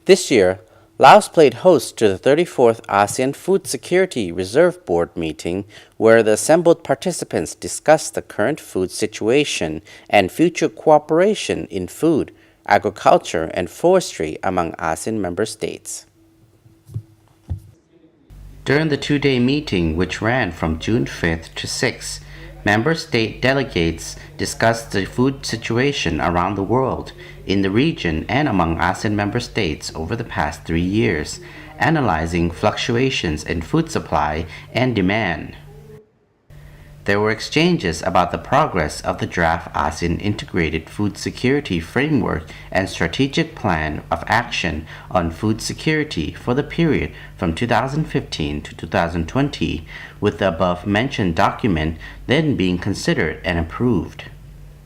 This year, Laos played host to the 34th ASEAN Food Security Reserve Board meeting, where the assembled participants discussed the current food situation and future cooperation in food, agriculture, and forestry among ASEAN member states. During the two-day meeting, which ran from June 5th to 6th, member state delegates discussed the food situation around the world, in the region, and among ASEAN member states over the past 3 years, analyzing fluctuations in food supply and demand. There were exchanges about the progress of the draft ASEAN Integrated Food Security Framework and Strategic Plan of Action on Food Security for the period from 2015 to 2020, with the above-mentioned document then being considered and approved.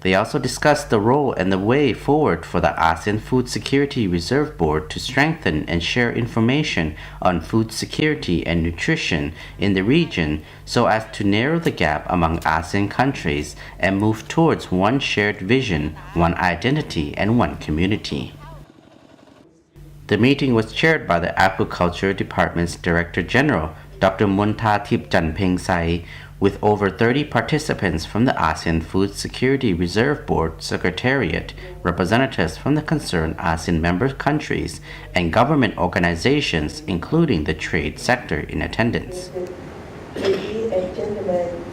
They also discussed the role and the way forward for the ASEAN Food Security Reserve Board to strengthen and share information on food security and nutrition in the region so as to narrow the gap among ASEAN countries and move towards one shared vision, one identity, and one community. The meeting was chaired by the Agriculture Department's Director General, Dr. Munthatip Janpengsai, with over 30 participants from the ASEAN Food Security Reserve Board Secretariat, representatives from the concerned ASEAN member countries, and government organizations, including the trade sector, in attendance. Ladies and gentlemen,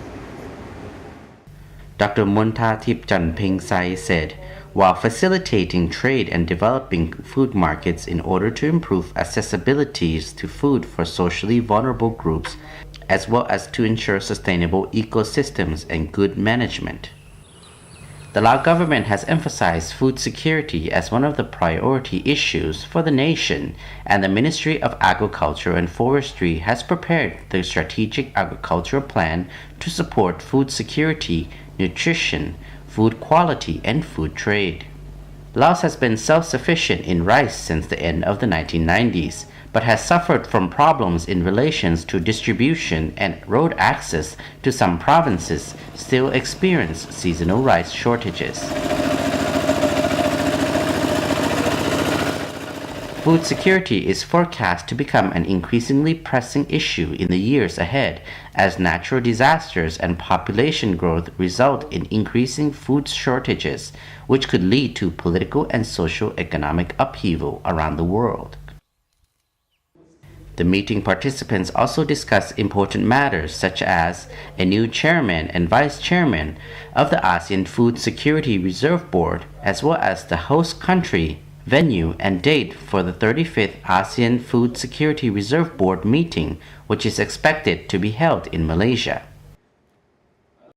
Dr. Munthatip Janpengsai said, while facilitating trade and developing food markets in order to improve accessibilities to food for socially vulnerable groups, as well as to ensure sustainable ecosystems and good management. The Lao government has emphasized food security as one of the priority issues for the nation, and the Ministry of Agriculture and Forestry has prepared the Strategic Agricultural Plan to support food security, nutrition, food quality, and food trade. Laos has been self-sufficient in rice since the end of the 1990s, but has suffered from problems in relations to distribution and road access to some provinces still experience seasonal rice shortages. Food security is forecast to become an increasingly pressing issue in the years ahead as natural disasters and population growth result in increasing food shortages, which could lead to political and socio-economic upheaval around the world. The meeting participants also discussed important matters such as a new chairman and vice chairman of the ASEAN Food Security Reserve Board, as well as the host country, venue, and date for the 35th ASEAN Food Security Reserve Board meeting, which is expected to be held in Malaysia.